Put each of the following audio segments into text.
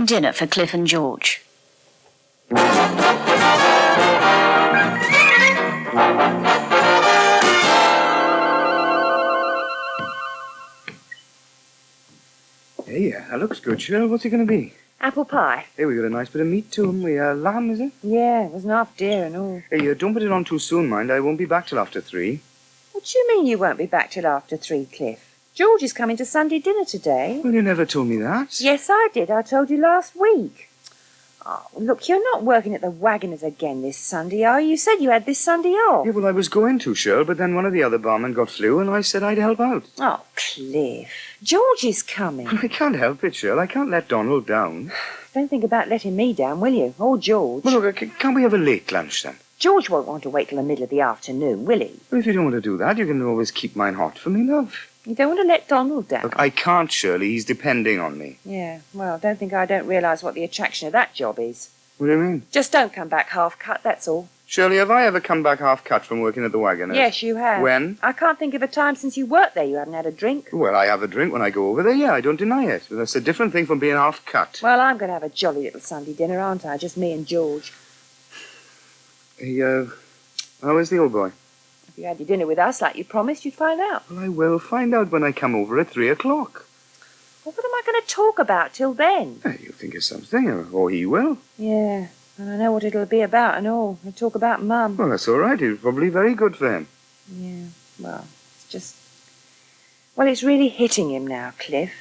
cooking dinner for Cliff and George. Hey, that looks good, Shirley. What's it going to be? Apple pie. Hey, we got a nice bit of meat too, haven't we? Lamb, is it? Yeah, it was an half deer and all. Hey, don't put it on too soon, mind. I won't be back till after 3. What do you mean you won't be back till after 3, Cliff? George is coming to Sunday dinner today. Well, you never told me that. Yes, I did. I told you last week. Oh, look, you're not working at the Waggoners again this Sunday, are you? You said you had this Sunday off. Yeah, well, I was going to, Shirley, but then one of the other barmen got flu, and I said I'd help out. Oh, Cliff. George is coming. I can't help it, Shirley. I can't let Donald down. Don't think about letting me down, will you? Or George. Well, look, can't we have a late lunch, then? George won't want to wait till the middle of the afternoon, will he? Well, if you don't want to do that, you can always keep mine hot for me, love. You don't want to let Donald down. Look, I can't, Shirley. He's depending on me. Yeah, well, don't think I don't realise what the attraction of that job is. What do you mean? Just don't come back half-cut, that's all. Shirley, have I ever come back half-cut from working at the Waggoners? Yes, you have. When? I can't think of a time since you worked there you haven't had a drink. Well, I have a drink when I go over there, yeah, I don't deny it. But that's a different thing from being half-cut. Well, I'm going to have a jolly little Sunday dinner, aren't I? Just me and George. Hey, how is the old boy? If you had your dinner with us like you promised, you'd find out. Well, I will find out when I come over at 3 o'clock. Well, what am I going to talk about till then? You'll think of something, or he will. Yeah, and I know what it'll be about and all. We'll talk about Mum. Well, that's all right. It's probably very good for him. Yeah, well, it's just... Well, it's really hitting him now, Cliff.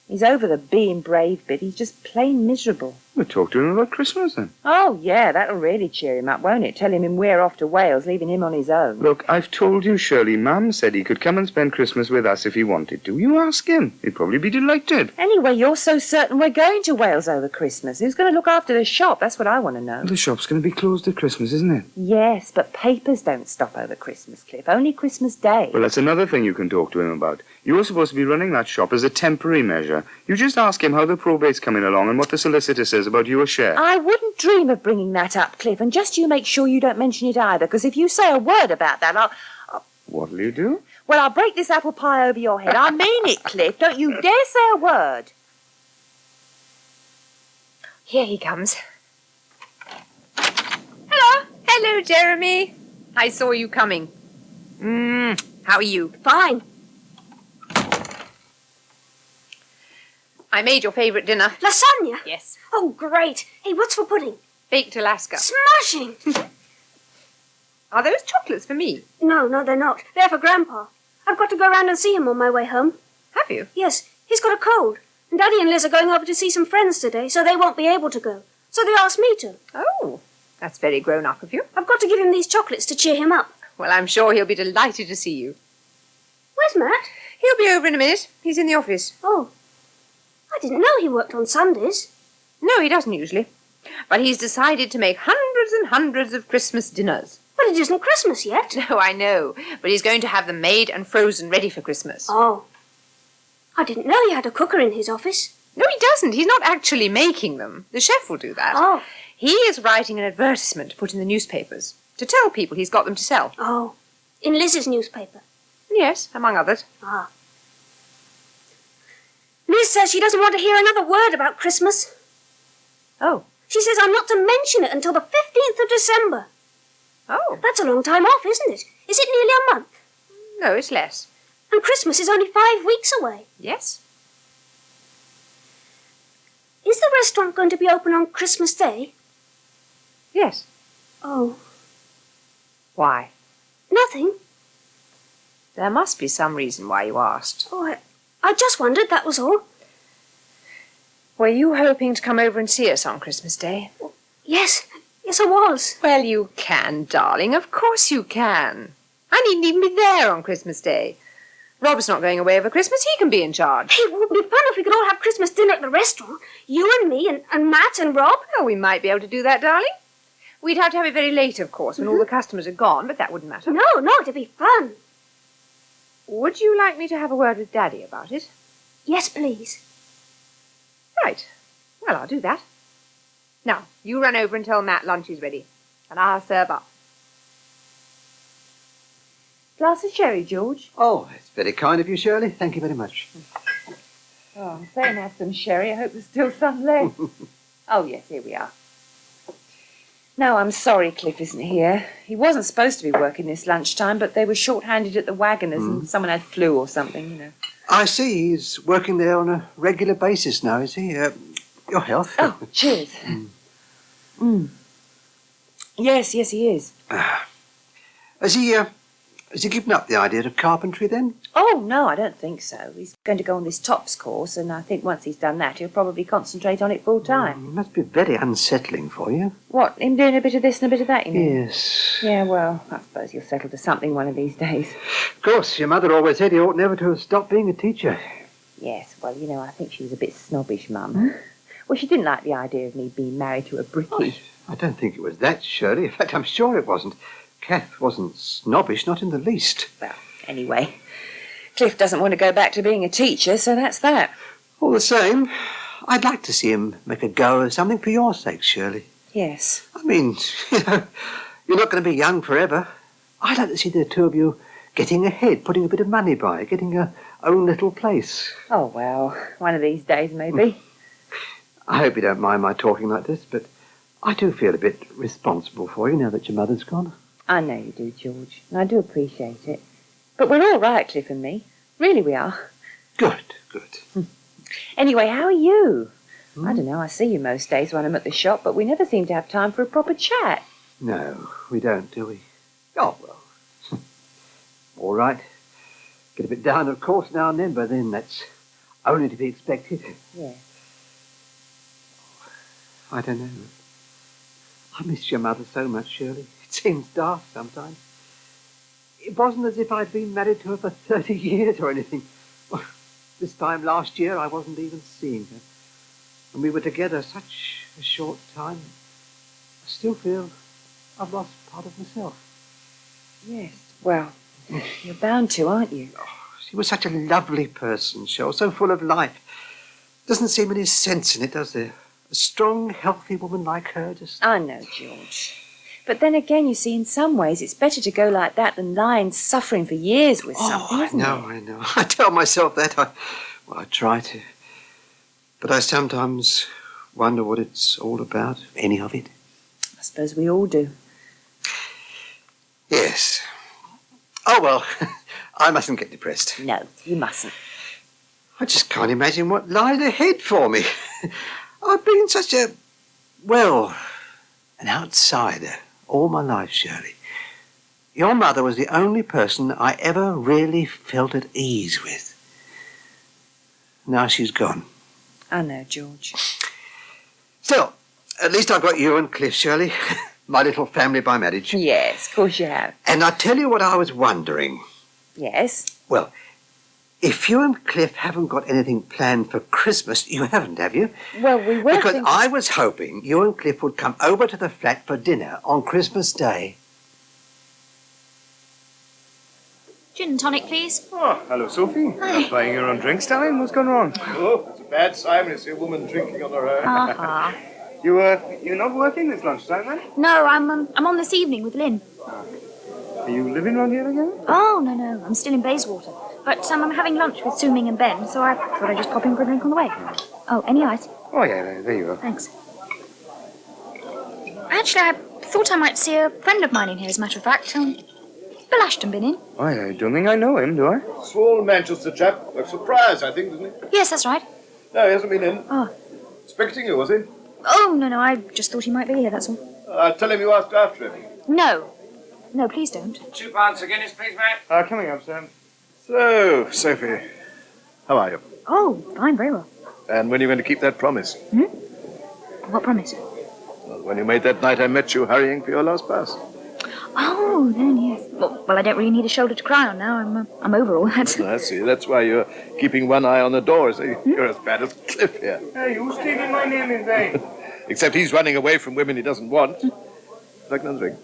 He's over the being brave bit. He's just plain miserable. We'll talk to him about Christmas, then. Oh, yeah, that'll really cheer him up, won't it? Tell him we're off to Wales, leaving him on his own. Look, I've told you, Shirley. Mum said he could come and spend Christmas with us if he wanted to. You ask him. He'd probably be delighted. Anyway, you're so certain we're going to Wales over Christmas. Who's going to look after the shop? That's what I want to know. Well, the shop's going to be closed at Christmas, isn't it? Yes, but papers don't stop over Christmas, Cliff. Only Christmas Day. Well, that's another thing you can talk to him about. You were supposed to be running that shop as a temporary measure. You just ask him how the probate's coming along and what the solicitor says about your share. I wouldn't dream of bringing that up, Cliff, and just you make sure you don't mention it either, because if you say a word about that, I'll... What'll you do? Well, I'll break this apple pie over your head. I mean it, Cliff. Don't you dare say a word. Here he comes. Hello. Hello, Jeremy. I saw you coming. How are you? Fine. I made your favourite dinner. Lasagna? Yes. Oh, great. Hey, what's for pudding? Baked Alaska. Smashing! Are those chocolates for me? No, they're not. They're for Grandpa. I've got to go round and see him on my way home. Have you? Yes, he's got a cold. And Daddy and Liz are going over to see some friends today, so they won't be able to go. So they asked me to. Oh, that's very grown up of you. I've got to give him these chocolates to cheer him up. Well, I'm sure he'll be delighted to see you. Where's Matt? He'll be over in a minute. He's in the office. Oh, I didn't know he worked on Sundays. No, he doesn't usually. But he's decided to make hundreds and hundreds of Christmas dinners. But it isn't Christmas yet. No, I know. But he's going to have them made and frozen ready for Christmas. Oh. I didn't know he had a cooker in his office. No, he doesn't. He's not actually making them. The chef will do that. Oh. He is writing an advertisement to put in the newspapers to tell people he's got them to sell. Oh. In Liz's newspaper. Yes, among others. Ah. Liz says she doesn't want to hear another word about Christmas. Oh. She says I'm not to mention it until the 15th of December. Oh. That's a long time off, isn't it? Is it nearly a month? No, it's less. And Christmas is only 5 weeks away. Yes. Is the restaurant going to be open on Christmas Day? Yes. Oh. Why? Nothing. There must be some reason why you asked. Oh, I just wondered, that was all. Were you hoping to come over and see us on Christmas Day? Yes I was. Well, you can, darling. Of course you can. I needn't even be there on Christmas Day. Rob's not going away over Christmas. He can be in charge. It would be fun if we could all have Christmas dinner at the restaurant. You and me and Matt and Rob. Oh, we might be able to do that, darling. We'd have to have it very late, of course, when all the customers are gone, but that wouldn't matter. No, it'd be fun. Would you like me to have a word with Daddy about it? Yes, please. Right. Well, I'll do that. Now, you run over and tell Matt lunch is ready, and I'll serve up. Glass of sherry, George? Oh, it's very kind of you, Shirley. Thank you very much. Oh, I'm saying have some sherry. I hope there's still some left. Oh, yes, here we are. No, I'm sorry Cliff isn't here. He wasn't supposed to be working this lunchtime, but they were short-handed at the Waggoners and someone had flu or something, you know. I see he's working there on a regular basis now, is he? Your health. Oh, cheers. Yes, he is. Has he given up the idea of carpentry then? Oh, no, I don't think so. He's going to go on this TOPS course, and I think once he's done that, he'll probably concentrate on it full time. It must be very unsettling for you. What, him doing a bit of this and a bit of that, you mean? Yes. Yeah, well, I suppose he'll settle to something one of these days. Of course, your mother always said he ought never to have stopped being a teacher. Yes, well, you know, I think she was a bit snobbish, Mum. Well, she didn't like the idea of me being married to a brickie. I don't think it was that, Shirley. In fact, I'm sure it wasn't. Kath wasn't snobbish, not in the least. Well, anyway, Cliff doesn't want to go back to being a teacher, so that's that. All the same, I'd like to see him make a go of something for your sake, Shirley. Yes. I mean, you're not going to be young forever. I'd like to see the two of you getting ahead, putting a bit of money by, getting your own little place. Oh, well, one of these days, maybe. I hope you don't mind my talking like this, but I do feel a bit responsible for you now that your mother's gone. I know you do, George, and I do appreciate it. But we're all right, Cliff and me. Really we are. Good. Anyway, how are you? I don't know, I see you most days when I'm at the shop, but we never seem to have time for a proper chat. No, we don't, do we? Oh, well. All right. Get a bit down, of course, now and then, but then that's only to be expected. Yeah. I don't know. I miss your mother so much, Shirley. It seems daft sometimes. It wasn't as if I'd been married to her for 30 years or anything. This time last year, I wasn't even seeing her. And we were together such a short time. I still feel I've lost part of myself. Yes, well, you're bound to, aren't you? She was such a lovely person, Cheryl, so full of life. Doesn't seem any sense in it, does there? A strong, healthy woman like her just... I know, George. But then again, you see, in some ways, it's better to go like that than lying suffering for years with something, isn't it? I know. I tell myself that. I try to. But I sometimes wonder what it's all about, any of it. I suppose we all do. Yes. Oh, well, I mustn't get depressed. No, you mustn't. I just can't imagine what lies ahead for me. I've been such an outsider all my life, Shirley. Your mother was the only person I ever really felt at ease with. Now she's gone. I know, George. Still, at least I've got you and Cliff, Shirley. My little family by marriage. Yes, of course you have. And I tell you what I was wondering. Yes? Well, if you and Cliff haven't got anything planned for Christmas, you haven't, have you? Well, we were Because thinking... I was hoping you and Cliff would come over to the flat for dinner on Christmas Day. Gin and tonic, please. Oh, hello, Sophie. Hi. Buying your own drinks, darling? What's going on? Oh, it's a bad sign when you see a woman drinking on her own. Uh-huh. You're not working this lunchtime, then? No, I'm on this evening with Lynn. Are you living around here again? Oh, no, I'm still in Bayswater. But I'm having lunch with Su Ming and Ben, so I thought I'd just pop in for a drink on the way. Oh, any ice? Oh, yeah, there you go. Thanks. Actually, I thought I might see a friend of mine in here, as a matter of fact. Bill Ashton been in? Oh, I don't think I know him, do I? Small Manchester chap. Works for Prior's, I think, doesn't he? Yes, that's right. No, he hasn't been in. Oh. Expecting you, was he? Oh, no, I just thought he might be here, that's all. I'll tell him you asked after him. No, please don't. £2 a Guinness, please, mate. Coming up, Sam. So, Sophie, how are you? Oh, fine, very well. And when are you going to keep that promise? What promise? Well, when you made that night I met you hurrying for your last bus. Oh, then, yes. Well, I don't really need a shoulder to cry on now. I'm over all that. I see. That's why you're keeping one eye on the door. So you're as bad as Cliff here. Hey, who's stealing my name in vain? Except he's running away from women he doesn't want. Like another drink.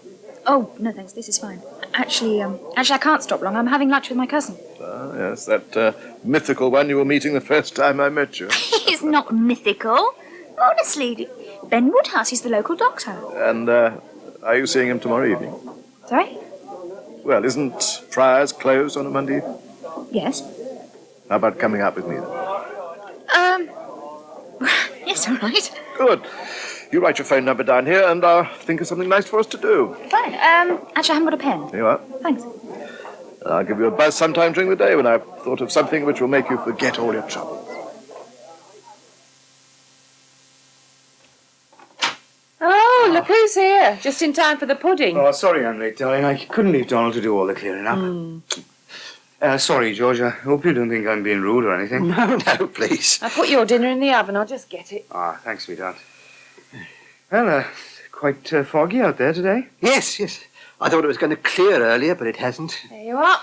Oh, no, thanks. This is fine. Actually, I can't stop long. I'm having lunch with my cousin. Ah, yes, that mythical one you were meeting the first time I met you. He's not mythical. Honestly, Ben Woodhouse, he's the local doctor. And are you seeing him tomorrow evening? Sorry? Well, isn't Prior's closed on a Monday evening? Yes. How about coming out with me then? all right. Good. You write your phone number down here and I'll think of something nice for us to do. Fine. Actually, I haven't got a pen. Here you are. Thanks. I'll give you a buzz sometime during the day when I've thought of something which will make you forget all your troubles. Oh, look who's here. Just in time for the pudding. Oh, sorry I'm late, darling. I couldn't leave Donald to do all the clearing up. Sorry, George. I hope you don't think I'm being rude or anything. No, please. I put your dinner in the oven. I'll just get it. Ah, thanks, sweetheart. Well, quite foggy out there today. Yes. I thought it was going to clear earlier, but it hasn't. There you are.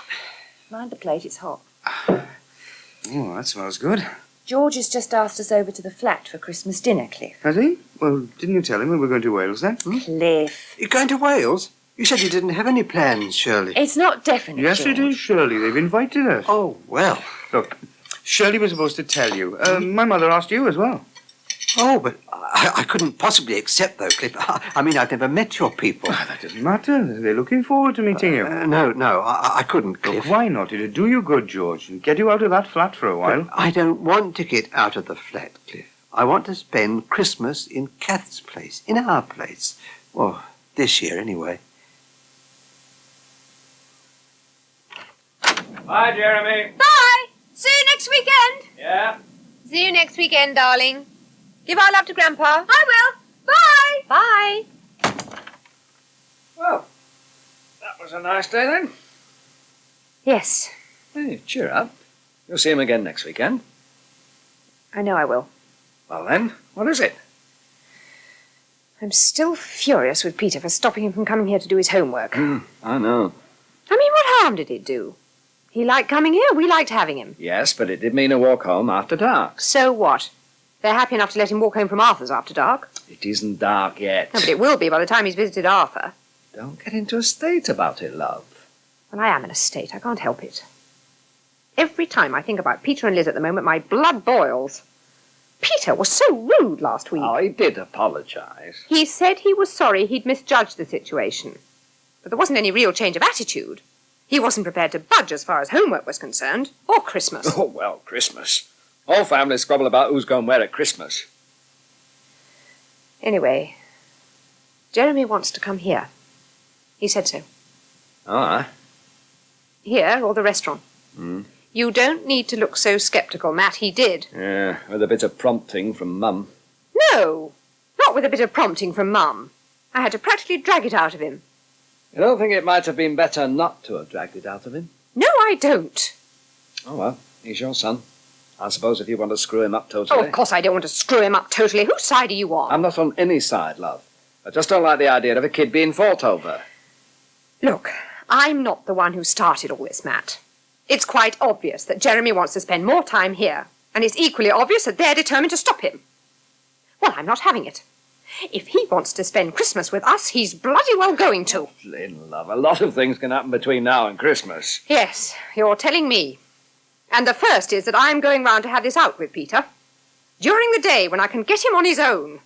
Mind the plate, it's hot. Oh, that smells good. George has just asked us over to the flat for Christmas dinner, Cliff. Has he? Well, didn't you tell him we were going to Wales then? Cliff. You're going to Wales? You said you didn't have any plans, Shirley. It's not definite, Yes, George. it is, Shirley. They've invited us. Oh, well. Look, Shirley was supposed to tell you. My mother asked you as well. Oh, but I couldn't possibly accept, though, Cliff. I mean, I've never met your people. That doesn't matter. They're looking forward to meeting you. No, I couldn't, Cliff. Look, why not? It'd do you good, George, and get you out of that flat for a while. But I don't want to get out of the flat, Cliff. I want to spend Christmas in Kath's place, in our place. Well, this year, anyway. Bye, Jeremy. Bye. See you next weekend. Yeah? See you next weekend, darling. Give our love to Grandpa. I will. Bye. Bye. Well, that was a nice day then. Yes, Hey, cheer up. You'll see him again next weekend. I know I will. Well then, what is it? I'm still furious with Peter for stopping him from coming here to do his homework. I know. I mean, what harm did it do? He liked coming here, we liked having him. Yes, but it did mean a walk home after dark. So what? They're happy enough to let him walk home from Arthur's after dark. It isn't dark yet. No, but it will be by the time he's visited Arthur. Don't get into a state about it, love. Well, I am in a state. I can't help it. Every time I think about Peter and Liz at the moment, my blood boils. Peter was so rude last week. Oh, he did apologise. He said he was sorry he'd misjudged the situation. But there wasn't any real change of attitude. He wasn't prepared to budge as far as homework was concerned, or Christmas. Oh, well, Christmas. All families squabble about who's going where at Christmas. Anyway, Jeremy wants to come here. He said so. Ah. Here, or the restaurant. You don't need to look so sceptical, Matt. He did. Yeah, with a bit of prompting from Mum. No, not with a bit of prompting from Mum. I had to practically drag it out of him. You don't think it might have been better not to have dragged it out of him? No, I don't. Oh, well, he's your son. I suppose if you want to screw him up Oh, totally... of course I don't want to screw him up totally. Whose side are you on? I'm not on any side, love. I just don't like the idea of a kid being fought over. Look, I'm not the one who started all this, Matt. It's quite obvious that Jeremy wants to spend more time here, and it's equally obvious that they're determined to stop him. Well, I'm not having it. If he wants to spend Christmas with us, he's bloody well going to. Lynn, love, a lot of things can happen between now and Christmas. Yes, you're telling me. And the first is that I'm going round to have this out with Peter. During the day, when I can get him on his own.